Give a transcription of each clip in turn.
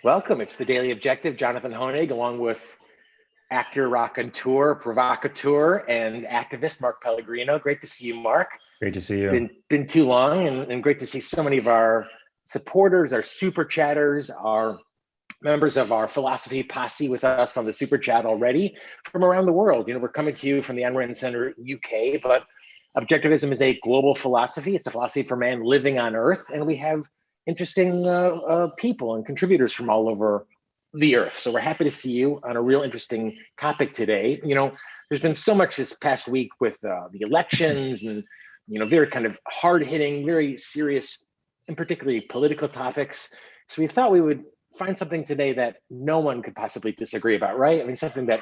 Welcome. It's the Daily Objective. Jonathan Hoenig, along with actor, raconteur, provocateur, and activist Mark Pellegrino. Great to see you, Mark. Great to see you. Been too long, and great to see so many of our supporters, our super chatters, our members of our philosophy posse with us on the super chat already from around the world. We're coming to you from the Ayn Rand Center, UK, but objectivism is a global philosophy. It's a philosophy for man living on Earth, and we have interesting people and contributors from all over the Earth. So we're happy to see you on a real interesting topic today. There's been so much this past week with the elections and very kind of hard-hitting, very serious, and particularly political topics. So we thought we would find something today that no one could possibly disagree about, right? I mean, something that,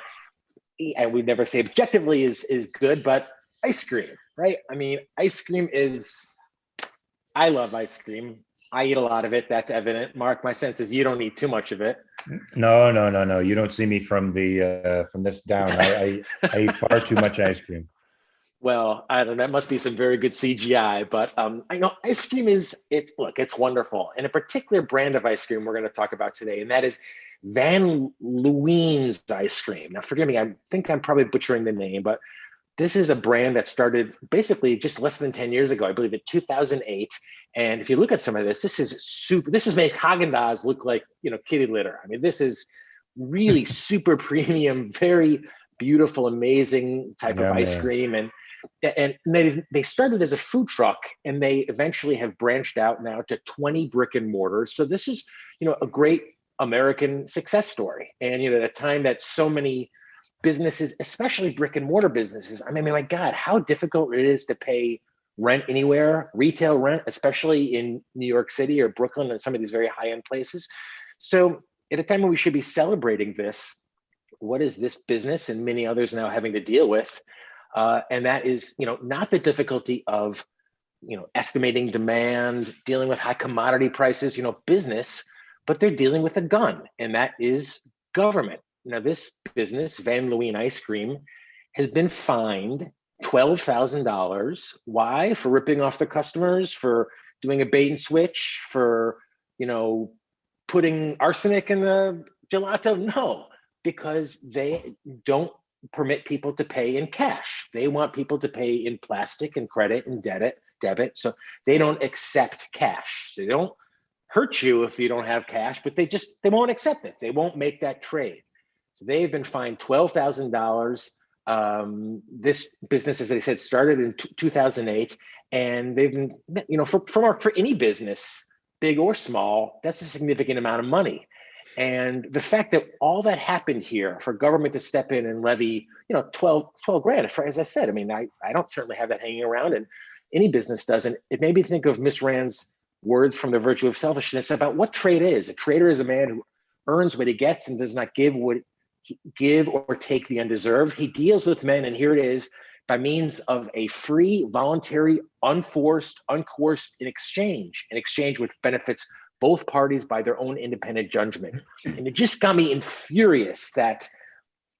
and we'd never say objectively is good, but ice cream, right? I mean, ice cream I love ice cream. I eat a lot of it. That's evident. Mark, my sense is you don't eat too much of it. No. You don't see me from this down. I eat far too much ice cream. Well, I don't know. That must be some very good CGI, but I know ice cream it's wonderful. And a particular brand of ice cream we're going to talk about today, and that is Van Leeuwen's ice cream. Now, forgive me, I think I'm probably butchering the name, but this is a brand that started basically just less than 10 years ago, I believe in 2008. And if you look at some of this is make Haagen-Dazs look like, kitty litter. I mean, this is really super premium, very beautiful, amazing type of ice cream. And they started as a food truck, and they eventually have branched out now to 20 brick and mortars. So this is, a great American success story. And, at a time that so many businesses, especially brick and mortar businesses, I mean, my God, how difficult it is to pay rent anywhere, retail rent, especially in New York City or Brooklyn and some of these very high-end places. So at a time when we should be celebrating this, what is this business and many others now having to deal with? And that is, not the difficulty of, estimating demand, dealing with high commodity prices, business, but they're dealing with a gun, and that is government. Now, this business, Van Leeuwen Ice Cream, has been fined $12,000. Why? For ripping off the customers, for doing a bait and switch, for, putting arsenic in the gelato? No, because they don't permit people to pay in cash. They want people to pay in plastic and credit and debit. So they don't accept cash. So they don't hurt you if you don't have cash, but they won't accept it. They won't make that trade. So they've been fined $12,000. This business, as I said, started in 2008, and they've been, for any business, big or small, that's a significant amount of money. And the fact that all that happened here for government to step in and levy, 12 grand, as I said, I mean, I don't certainly have that hanging around, and any business doesn't. It made me think of Miss Rand's words from The Virtue of Selfishness about what trade is. A trader is a man who earns what he gets and does not give or take the undeserved. He deals with men, and here it is, by means of a free, voluntary, unforced, uncoerced in exchange which benefits both parties by their own independent judgment. And it just got me furious that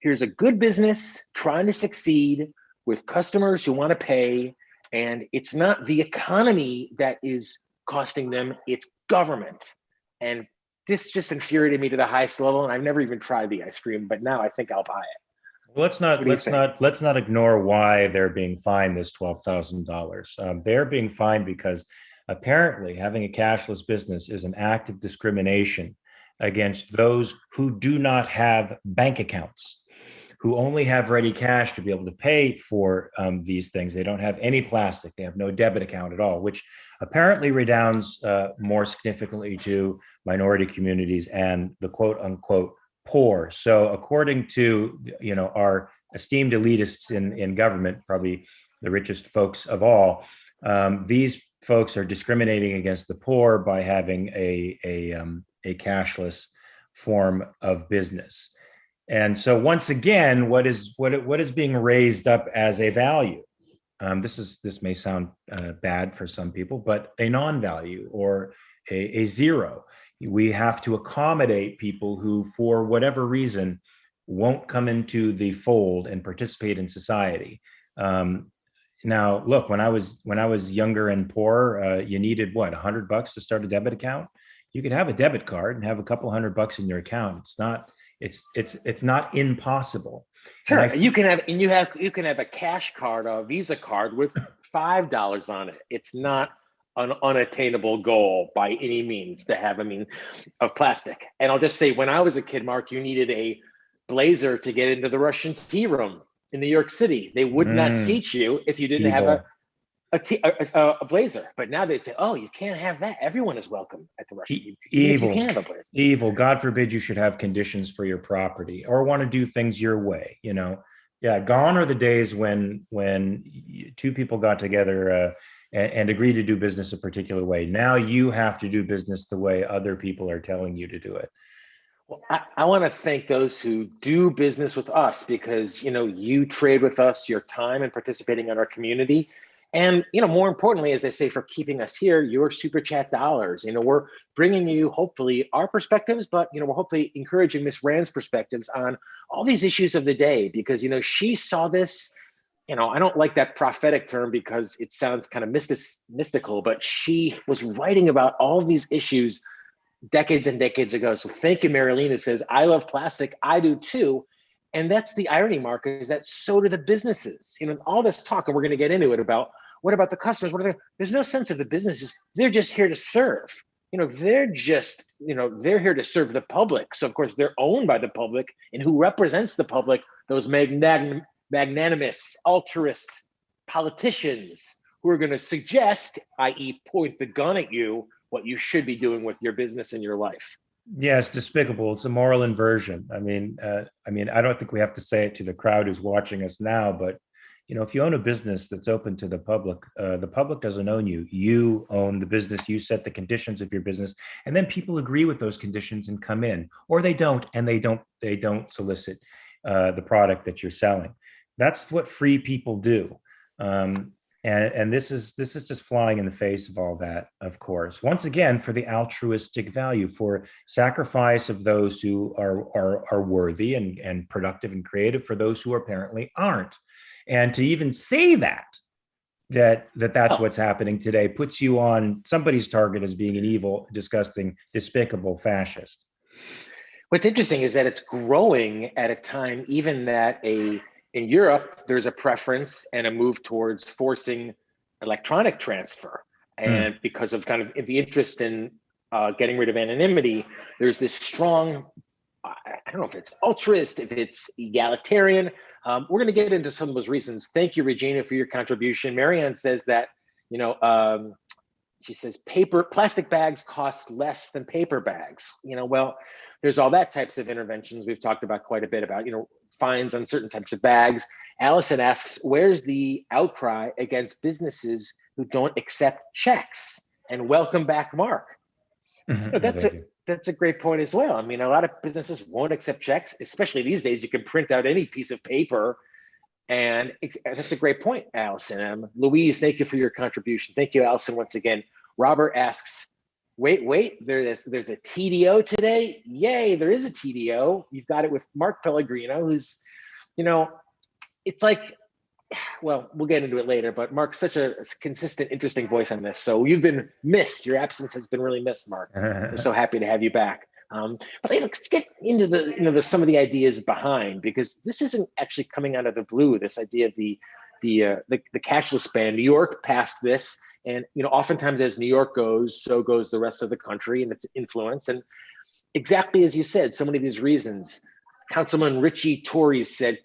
here's a good business trying to succeed with customers who want to pay, and it's not the economy that is costing them, it's government. And this just infuriated me to the highest level, and I've never even tried the ice cream, but now I think I'll buy it. Well, let's not ignore why they're being fined this $12,000. They're being fined because apparently having a cashless business is an act of discrimination against those who do not have bank accounts, who only have ready cash to be able to pay for these things. They don't have any plastic. They have no debit account at all, which apparently redounds more significantly to minority communities and the quote unquote poor. So according to our esteemed elitists in government, probably the richest folks of all, these folks are discriminating against the poor by having a cashless form of business. And so once again, what is being raised up as a value? This may sound bad for some people, but a non-value or a zero. We have to accommodate people who, for whatever reason, won't come into the fold and participate in society. Now, look, when I was younger and poor, you needed what, $100 to start a debit account. You can have a debit card and have a couple $100 in your account. It's not impossible. And Sure, you can have, and you can have a cash card, a Visa card with $5 on it. It's not an unattainable goal by any means to have, I mean, of plastic. And I'll just say, when I was a kid, Mark, you needed a blazer to get into the Russian tea room in New York City. They would not seat you if you didn't have evil. a blazer. But now they'd say, oh, you can't have that. Everyone is welcome at the Russian tea, even if you can have a blazer. Evil. God forbid you should have conditions for your property or want to do things your way. Yeah, gone are the days when two people got together and agreed to do business a particular way. Now you have to do business the way other people are telling you to do it. Well, I want to thank those who do business with us, because you trade with us your time and participating in our community. And more importantly, as I say, for keeping us here, your super chat dollars. We're bringing you hopefully our perspectives, but we're hopefully encouraging Miss Rand's perspectives on all these issues of the day, because she saw this. I don't like that prophetic term because it sounds kind of mystical, but she was writing about all these issues decades and decades ago. So thank you, Marilyn, who says, I love plastic. I do too. And that's the irony, Mark, is that so do the businesses. All this talk, and we're going to get into it, about what about the customers? There's no sense of the businesses. They're just here to serve. They're here to serve the public. So of course they're owned by the public, and who represents the public? Those magnanimous, altruist politicians who are going to suggest, i.e. point the gun at you, what you should be doing with your business and your life. Yeah, it's despicable. It's a moral inversion. I mean, I don't think we have to say it to the crowd who's watching us now, but if you own a business that's open to the public doesn't own you. You own the business. You set the conditions of your business, and then people agree with those conditions and come in, or they don't, and they don't solicit the product that you're selling. That's what free people do. And this is just flying in the face of all that, of course. Once again, for the altruistic value, for sacrifice of those who are worthy and productive and creative, for those who apparently aren't. And to even say that's what's happening today puts you on somebody's target as being an evil, disgusting, despicable fascist. What's interesting is that it's growing at a time even that in Europe, there's a preference and a move towards forcing electronic transfer. And because of kind of the interest in getting rid of anonymity, there's this strong, I don't know if it's altruist, if it's egalitarian. We're going to get into some of those reasons. Thank you, Regina, for your contribution. Marianne says that, she says plastic bags cost less than paper bags. Well, there's all that types of interventions we've talked about quite a bit about, fines on certain types of bags. Allison asks, where's the outcry against businesses who don't accept checks? And welcome back, Mark. That's a great point as well. I mean, a lot of businesses won't accept checks, especially these days. You can print out any piece of paper. And that's a great point, Allison. Louise, thank you for your contribution. Thank you, Allison, once again. Robert asks, wait, there's a TDO today? Yay, there is a TDO. You've got it with Mark Pellegrino, who's, it's like, well, we'll get into it later, but Mark's such a consistent, interesting voice on this. So you've been missed. Your absence has been really missed, Mark. We're so happy to have you back. But let's get into some of the ideas behind, because this isn't actually coming out of the blue. This idea of the cashless ban. New York passed this, and oftentimes as New York goes, so goes the rest of the country and its influence. And exactly as you said, so many of these reasons. Councilman Richie Torres said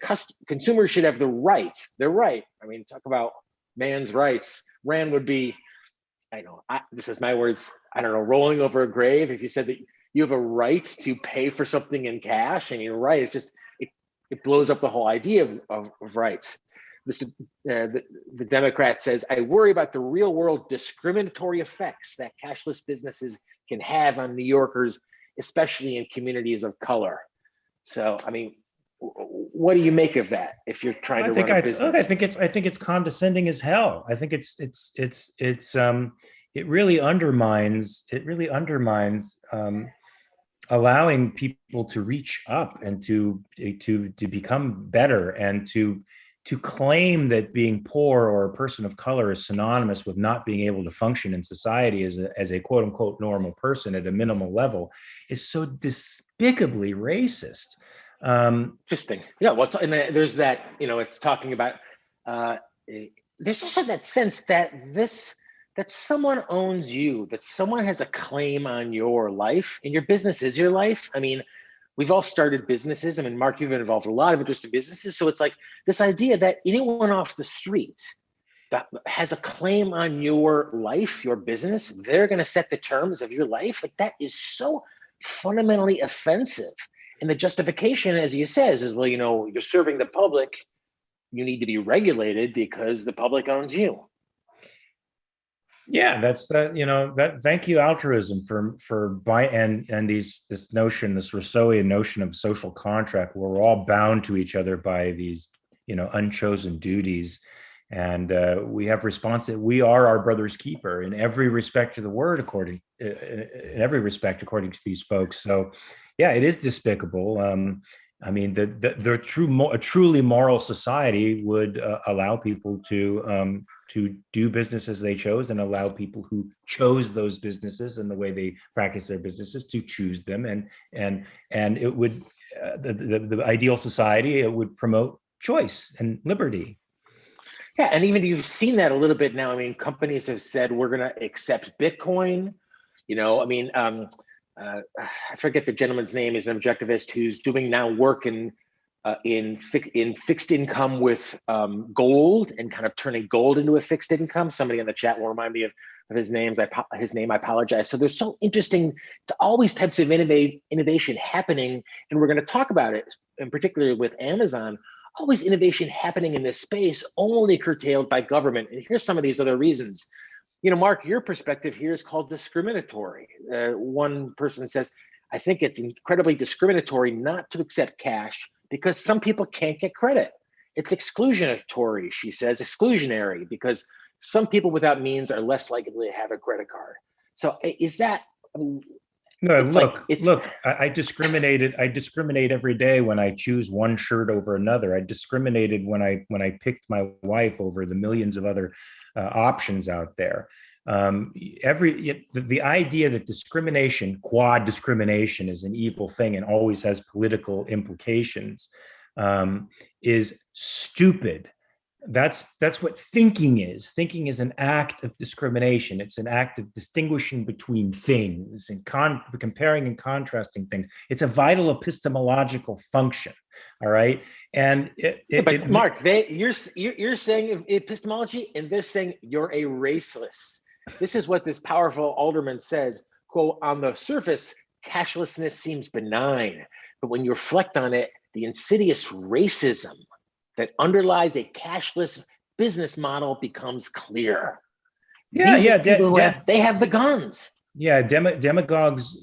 consumers should have the right. They're right. I mean, talk about man's rights. Rand would be, this is my words, rolling over a grave if you said that you have a right to pay for something in cash. And you're right. It's just, it blows up the whole idea of rights. The Democrat says, I worry about the real world discriminatory effects that cashless businesses can have on New Yorkers, especially in communities of color. So, I mean, what do you make of that? If you're trying to run a business, I think it's condescending as hell. I think it really undermines allowing people to reach up and to become better and to to claim that being poor or a person of color is synonymous with not being able to function in society as a quote unquote normal person at a minimal level is so despicably racist. Interesting. Yeah. Well, and there's that, it's talking about, uh, there's also that sense that that someone owns you, that someone has a claim on your life, and your business is your life. I mean, we've all started businesses. I mean, Mark, you've been involved in a lot of interesting businesses. So it's like this idea that anyone off the street that has a claim on your life, your business, they're going to set the terms of your life. Like, that is so fundamentally offensive. And the justification, as he says, is, well, you're serving the public. You need to be regulated because the public owns you. Yeah, that's that. Thank you, altruism, and this notion, this Rousseauian notion of social contract, where we're all bound to each other by these unchosen duties, and we have we are our brother's keeper in every respect of the word, according to these folks. So, yeah, it is despicable. I mean, a truly moral society would allow people to do business as they chose, and allow people who chose those businesses and the way they practice their businesses to choose them. And it would, the ideal society, it would promote choice and liberty. Yeah, and even you've seen that a little bit now. I mean, companies have said we're going to accept Bitcoin. I forget the gentleman's name. He's an objectivist who's doing now work in fixed income with gold, and kind of turning gold into a fixed income. Somebody in the chat will remind me of his name. I apologize. So there's so interesting to all these types of innovation happening, and we're going to talk about it, in particular with Amazon. Always innovation happening in this space, only curtailed by government. And here's some of these other reasons. Mark, your perspective here is called discriminatory. One person says, I think it's incredibly discriminatory not to accept cash because some people can't get credit. It's exclusionatory, she says, exclusionary, because some people without means are less likely to have a credit card. So is that... No, look, I discriminated. I discriminate every day when I choose one shirt over another. I discriminated when I picked my wife over the millions of other options out there. The idea that discrimination, quad discrimination, is an evil thing and always has political implications is stupid. That's what thinking is. Thinking is an act of discrimination. It's an act of distinguishing between things and comparing and contrasting things. It's a vital epistemological function. All right. And Mark, you're saying epistemology, and they're saying you're a raceless. This is what this powerful alderman says, quote, on the surface, cashlessness seems benign, but when you reflect on it, the insidious racism that underlies a cashless business model becomes clear. They have the guns. Yeah, demagogues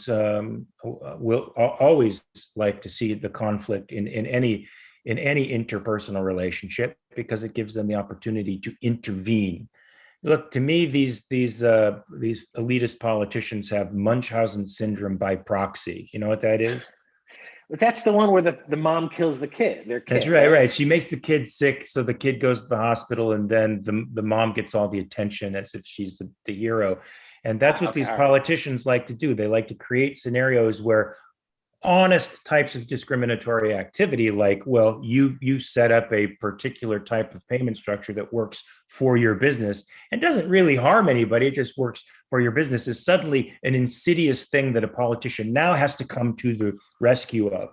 will always like to see the conflict in any interpersonal relationship, because it gives them the opportunity to intervene. Look, to me, these elitist politicians have Munchausen syndrome by proxy. You know what that is? That's the one where the mom kills the kid. That's right. She makes the kid sick, so the kid goes to the hospital, and then the mom gets all the attention as if she's the hero. And that's what these politicians like to do. They like to create scenarios where honest types of discriminatory activity, like, well, you set up a particular type of payment structure that works for your business and doesn't really harm anybody, it just works for your business, is suddenly an insidious thing that a politician now has to come to the rescue of.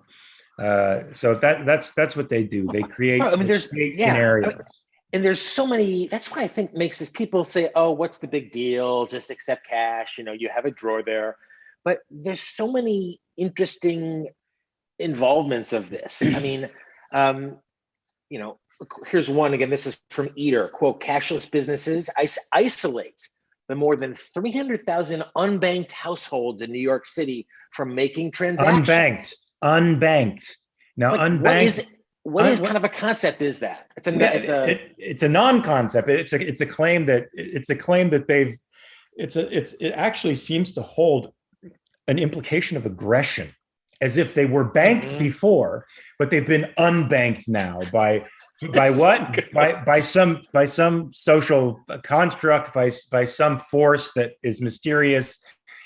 So that's what they do. They create, scenarios. And there's so many, that's why I think makes this, people say, oh, what's the big deal? Just accept cash, you have a drawer there. But there's so many interesting involvements of this. I mean, here's one again. This is from Eater, quote, cashless businesses isolate the more than 300,000 unbanked households in New York City from making transactions. Unbanked. Now, unbanked. What kind of a concept is that? It's a non-concept. It's a claim that they've. It actually seems to hold an implication of aggression. as if they were banked before, but they've been unbanked now by what? By some social construct, by some force that is mysterious,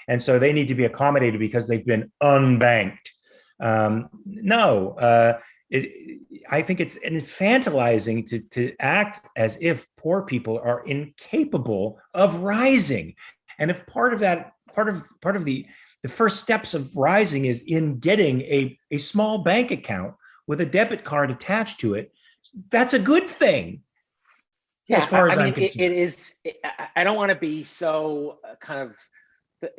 and so they need to be accommodated because they've been unbanked. No, I think it's infantilizing to act as if poor people are incapable of rising, and if part of the first steps of rising is in getting a small bank account with a debit card attached to it, that's a good thing. Yeah, as far as I I'm mean, it concerned. is. I don't want to be so kind of.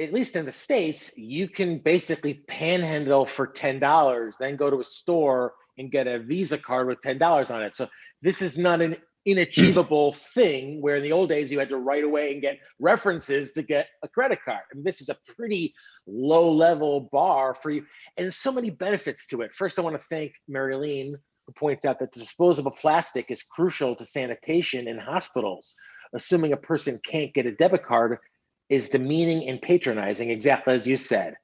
At least in the States, you can basically panhandle for $10, then go to a store and get a Visa card with $10 on it. So this is not an inachievable thing where in the old days you had to write away and get references to get a credit card. I mean, this is a pretty low level bar for you, and so many benefits to it. First, I want to thank Marilyn, who points out that disposable plastic is crucial to sanitation in hospitals. Assuming a person can't get a debit card is demeaning and patronizing, exactly as you said.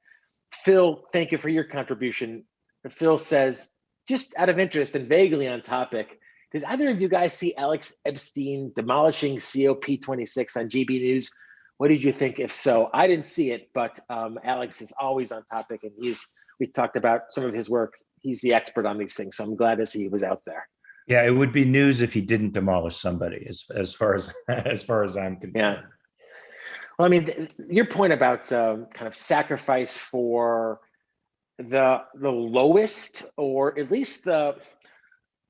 Phil, thank you for your contribution. Phil says, just out of interest and vaguely on topic, did either of you guys see Alex Epstein demolishing COP26 on GB News? What did you think? If so, I didn't see it, but Alex is always on topic, and we talked about some of his work. He's the expert on these things, so I'm glad to see he was out there. Yeah, it would be news if he didn't demolish somebody, as far as as far as I'm concerned. Yeah. Well, I mean, your point about kind of sacrifice for the lowest, or at least the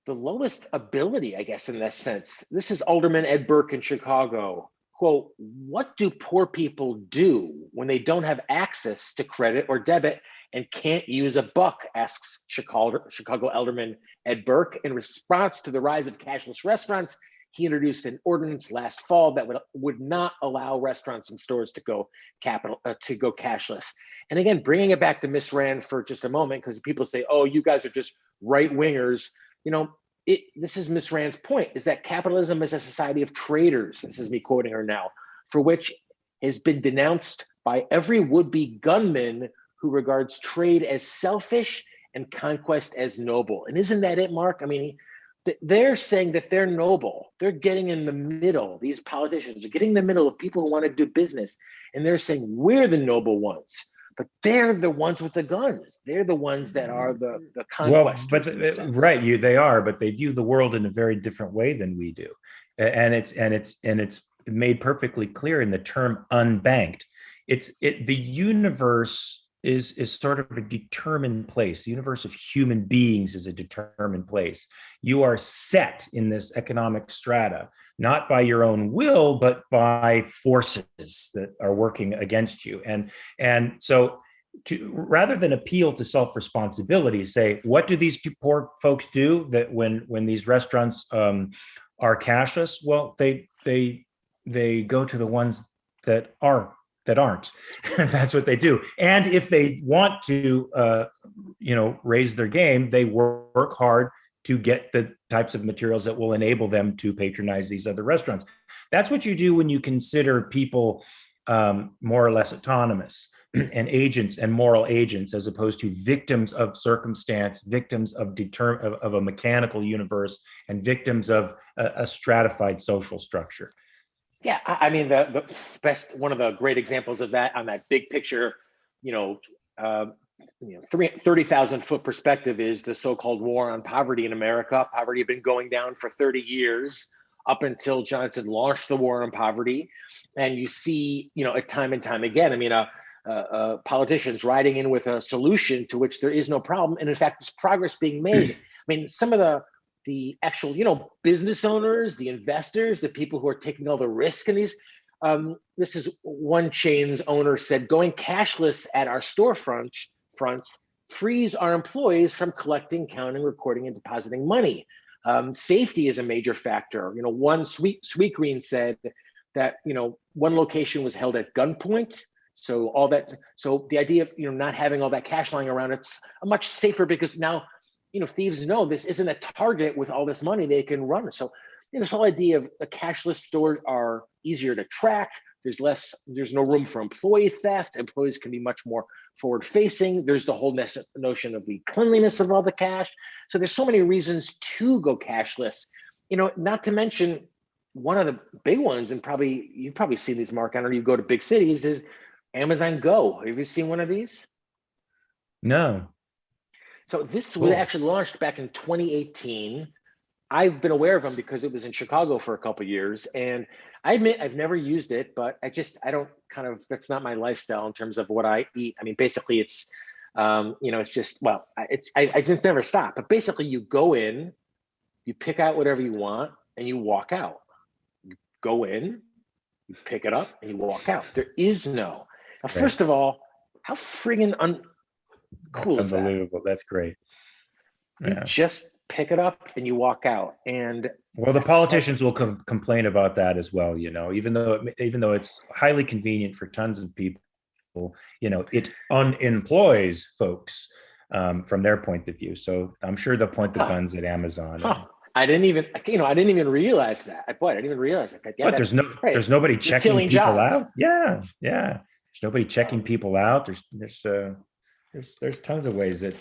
lowest ability, I guess, in that sense. This is Alderman Ed Burke in Chicago. Quote, what do poor people do when they don't have access to credit or debit and can't use a buck, asks Chicago Alderman Ed Burke. In response to the rise of cashless restaurants, he introduced an ordinance last fall that would not allow restaurants and stores to go cashless. And again, bringing it back to Miss Rand for just a moment, because people say, "Oh, you guys are just right wingers." You know, this is Miss Rand's point: is that capitalism is a society of traders. This is me quoting her now, for which has been denounced by every would-be gunman who regards trade as selfish and conquest as noble. And isn't that it, Mark? I mean, they're saying that they're noble. They're getting in the middle. These politicians are getting in the middle of people who want to do business. And they're saying we're the noble ones, but they're the ones with the guns. They're the ones that are the conquestors. Well, right, they are, but they view the world in a very different way than we do. And it's made perfectly clear in the term unbanked. The universe is sort of a determined place. The universe of human beings is a determined place. You are set in this economic strata, not by your own will, but by forces that are working against you. And so rather than appeal to self-responsibility, say, what do these poor folks do that when these restaurants are cashless? Well, they go to the ones that aren't. That's what they do. And if they want to, raise their game, they work hard to get the types of materials that will enable them to patronize these other restaurants. That's what you do when you consider people more or less autonomous and agents and moral agents, as opposed to victims of circumstance, victims of a mechanical universe, and victims of a stratified social structure. Yeah, I mean, the best, one of the great examples of that on that big picture, 30,000 foot perspective is the so-called war on poverty in America. Poverty had been going down for 30 years up until Johnson launched the war on poverty. And you see, time and time again, I mean, politicians riding in with a solution to which there is no problem. And in fact, there's progress being made. I mean, some of the actual, business owners, the investors, the people who are taking all the risk in these. This is one chain's owner said, going cashless at our storefronts frees our employees from collecting, counting, recording, and depositing money. Safety is a major factor. One Sweetgreen said that, one location was held at gunpoint. So the idea of, not having all that cash lying around, it's much safer because now, thieves know this isn't a target with all this money they can run. So this whole idea of the cashless stores are easier to track, There's no room for employee theft. Employees can be much more forward facing. There's the whole notion of the cleanliness of all the cash. So there's so many reasons to go cashless, not to mention one of the big ones, and you've probably seen these, Mark, I don't know, you go to big cities, is Amazon Go. Have you seen one of these? No. So this was actually launched back in 2018. I've been aware of them because it was in Chicago for a couple of years, and I admit I've never used it, but I don't that's not my lifestyle in terms of what I eat. I mean, basically it's, it's just, well, I just never stop, but basically you go in, you pick out whatever you want and you walk out. You go in, you pick it up and you walk out. There is no, now, first of all, how friggin' cool That's is that? Unbelievable. That's great. You just pick it up and you walk out. And well, the politicians will complain about that as well, even though it's highly convenient for tons of people, it unemploys folks from their point of view. So I'm sure they'll point the guns at Amazon. I didn't even realize that. Boy, I didn't even realize that. Yeah, but there's nobody checking people jobs. out. Yeah. There's nobody checking people out. There's tons of ways that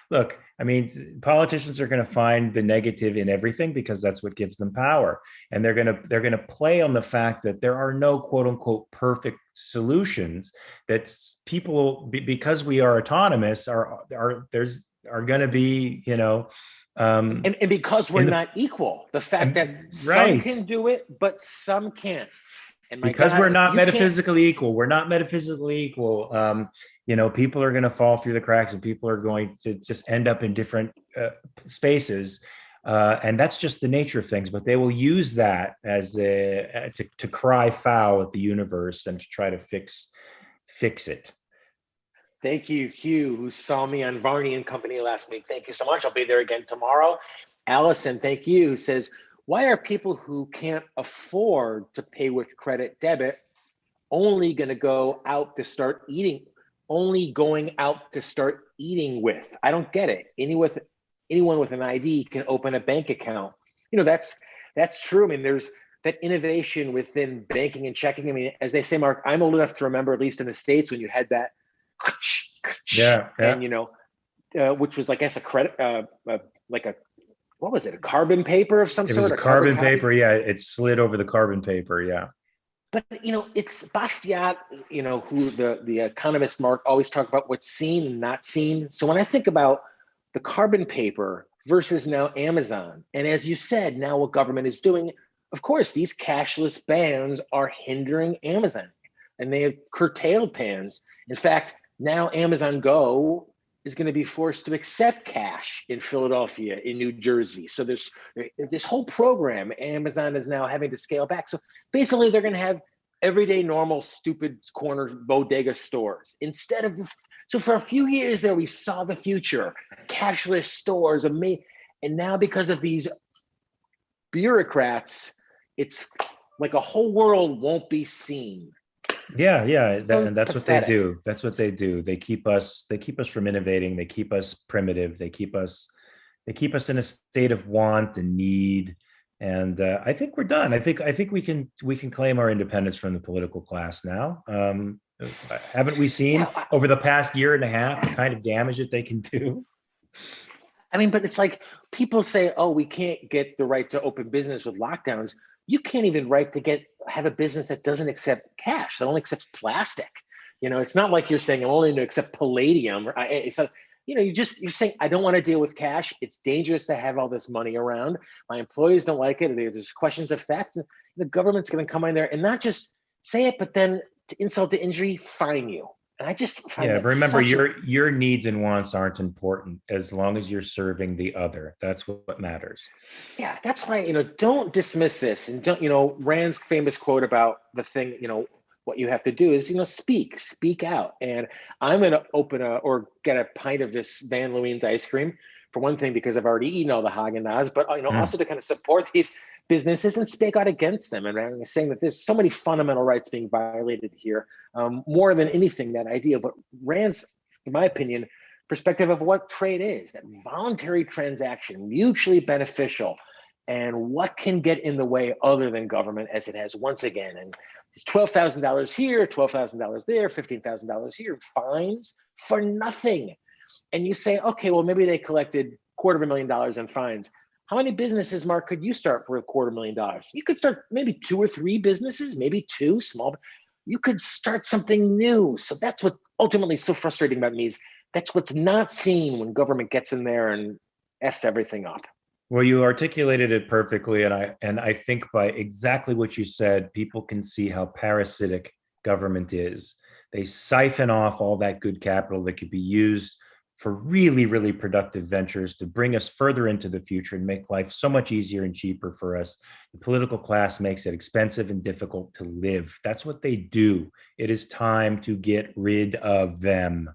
look. I mean, politicians are going to find the negative in everything because that's what gives them power, and they're going to play on the fact that there are no quote unquote perfect solutions. That people, because we are autonomous, are going to be and because we're not equal. The fact that some can do it, but some can't. And because we're not metaphysically equal. We're not metaphysically equal. People are going to fall through the cracks, and people are going to just end up in different spaces, and that's just the nature of things. But they will use that as to cry foul at the universe and to try to fix it. Thank you, Hugh, who saw me on Varney and Company last week. Thank you so much. I'll be there again tomorrow. Allison, thank you, who says, why are people who can't afford to pay with credit debit only going out to start eating with? I don't get it. Anyone with an ID can open a bank account. That's true. I mean, there's that innovation within banking and checking. I mean, as they say, Mark, I'm old enough to remember, at least in the States, when you had that, and which was, I guess, a credit, what was it? A carbon paper of some sort? It was a carbon paper. Yeah, it slid over the carbon paper. Yeah. But it's Bastiat, who the economist Mark always talk about what's seen and not seen. So when I think about the carbon paper versus now Amazon, and as you said, now what government is doing, of course, these cashless bans are hindering Amazon, and they have curtailed bans. In fact, now Amazon Go is going to be forced to accept cash in Philadelphia, in New Jersey. So there's this whole program. Amazon is now having to scale back. So basically, they're going to have everyday, normal, stupid corner bodega stores instead of so for a few years there, we saw the future, cashless stores, and now because of these bureaucrats, it's like a whole world won't be seen. Yeah, and that's what they do. That's what they do. They keep us from innovating. They keep us primitive. They keep us in a state of want and need. And I think we're done. I think we can claim our independence from the political class now. Haven't we seen over the past year and a half the kind of damage that they can do? I mean, but it's like people say, "Oh, we can't get the right to open business with lockdowns." You can't even have a business that doesn't accept cash, that only accepts plastic. It's not like you're saying I'm only going to accept palladium. You're saying I don't want to deal with cash. It's dangerous to have all this money around. My employees don't like it. There's questions of theft. The government's going to come in there and not just say it, but then to insult to injury, fine you. And I just find but remember, your needs and wants aren't important as long as you're serving the other. That's what matters. Yeah, that's why don't dismiss this, and don't Rand's famous quote about the thing. What you have to do is speak out. And I'm going to open or get a pint of this Van Leeuwen's ice cream, for one thing, because I've already eaten all the Haagen-Dazs, but also to kind of support these businesses and speak out against them, and saying that there's so many fundamental rights being violated here, more than anything, that idea. But Rand's, in my opinion, perspective of what trade is, that voluntary transaction, mutually beneficial, and what can get in the way other than government, as it has once again. And It's $12,000 here, $12,000 there, $15,000 here, fines for nothing. And you say, okay, well, maybe they collected $250,000 in fines. How many businesses, Mark, could you start for $250,000? You could start maybe 2 or 3 businesses, maybe 2 small. You could start something new. So that's what ultimately is so frustrating about me is that's what's not seen when government gets in there and F's everything up. Well, you articulated it perfectly, and I think by exactly what you said, people can see how parasitic government is. They siphon off all that good capital that could be used for really, really productive ventures to bring us further into the future and make life so much easier and cheaper for us. The political class makes it expensive and difficult to live. That's what they do. It is time to get rid of them.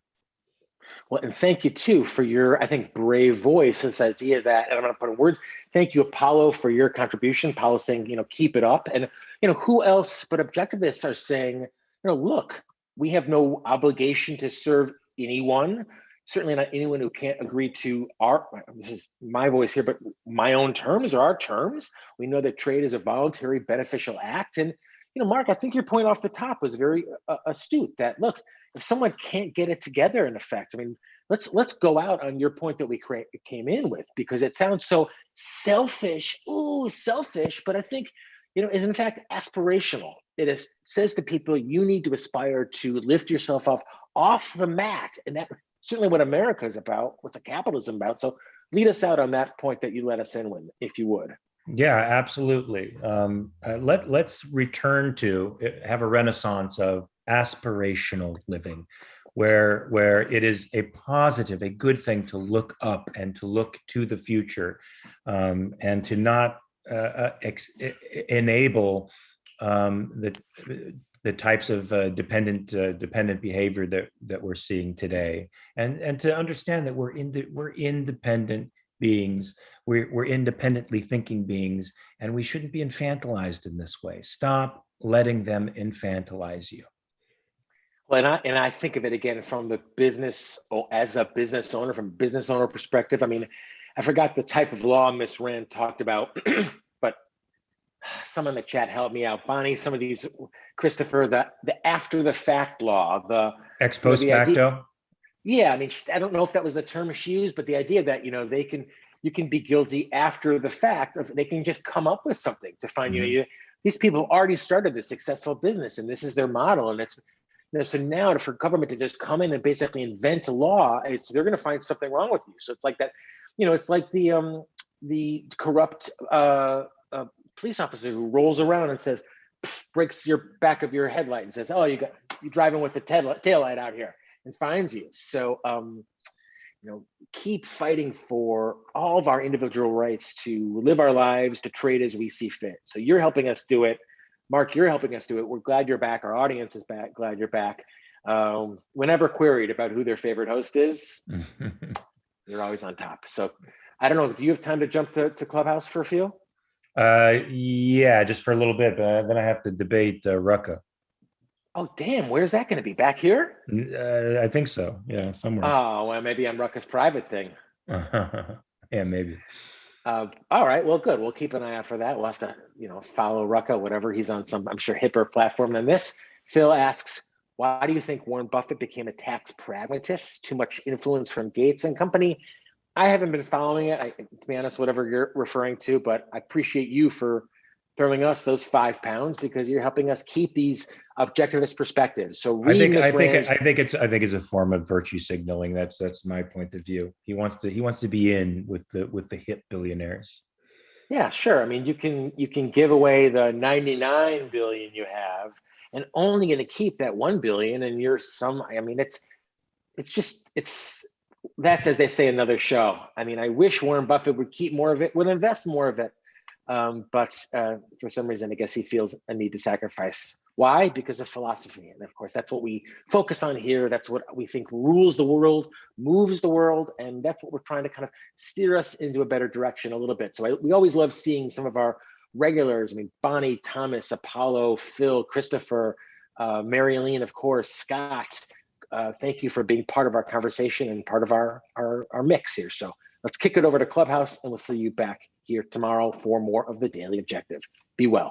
Well, and thank you too for your, I think, brave voice. This idea that, and I'm going to put in words. Thank you, Apollo, for your contribution. Apollo saying, keep it up. And who else but objectivists are saying, look, we have no obligation to serve anyone. Certainly not anyone who can't agree to this is my voice here, but my own terms or our terms. We know that trade is a voluntary beneficial act. And, Mark, I think your point off the top was very astute that, look, if someone can't get it together, in effect, I mean, let's go out on your point that we came in with, because it sounds so selfish. Ooh, selfish, but I think, is in fact aspirational. It says to people, you need to aspire to lift yourself up off the mat. And that certainly what America is about, what's a capitalism about. So lead us out on that point that you let us in with, if you would. Yeah, absolutely. Let's return to have a renaissance of aspirational living, where it is a positive, a good thing to look up and to look to the future, and to not enable the types of dependent behavior that we're seeing today, and to understand that we're independent beings. We're independently thinking beings, and we shouldn't be infantilized in this way. Stop letting them infantilize you. Well, and I think of it again from the business, as a business owner, from a business owner perspective. I mean, I forgot the type of law Miss Rand talked about, but someone in the chat helped me out. Bonnie, some of these, Christopher, the after the fact law, the ex post facto. Yeah, I mean, I don't know if that was the term she used, but the idea that you can be guilty after the fact. They can just come up with something to find these people have already started this successful business, and this is their model, and it's so now for government to just come in and basically invent a law, they're going to find something wrong with you. So it's like that, it's like the corrupt police officer who rolls around and says, breaks your back of your headlight and says, "Oh, you're driving with the tail light out here," and fines you. So keep fighting for all of our individual rights to live our lives, to trade as we see fit. So you're helping us do it. Mark, you're helping us do it. We're glad you're back. Our audience is back. Glad you're back. Whenever queried about who their favorite host is, you're always on top. So I don't know. Do you have time to jump to Clubhouse for a few? Yeah, just for a little bit. But then I have to debate Rucka. Oh, damn. Where's that going to be? Back here? I think so. Yeah, somewhere. Oh, well, maybe on Rucka's private thing. Yeah, maybe. All right. Well, good. We'll keep an eye out for that. We'll have to, follow Rucka, whatever. He's on some, I'm sure, hipper platform than this. Phil asks, why do you think Warren Buffett became a tax pragmatist? Too much influence from Gates and company? I haven't been following it, to be honest, whatever you're referring to, but I appreciate you for throwing us those £5 because you're helping us keep these objectivist perspectives. So I think it's a form of virtue signaling. That's my point of view. He wants to be in with the hip billionaires. Yeah, sure. I mean, you can give away the 99 billion you have and only going to keep that 1 billion, and that's, as they say, another show. I mean, I wish Warren Buffett would keep more of it, would invest more of it. But for some reason, I guess he feels a need to sacrifice. Why? Because of philosophy. And of course, that's what we focus on here. That's what we think rules the world, moves the world. And that's what we're trying to kind of steer us into a better direction a little bit. So we always love seeing some of our regulars. I mean, Bonnie, Thomas, Apollo, Phil, Christopher, Mary Elaine, of course, Scott. Thank you for being part of our conversation and part of our mix here. So let's kick it over to Clubhouse, and we'll see you back here tomorrow for more of the Daily Objective. Be well.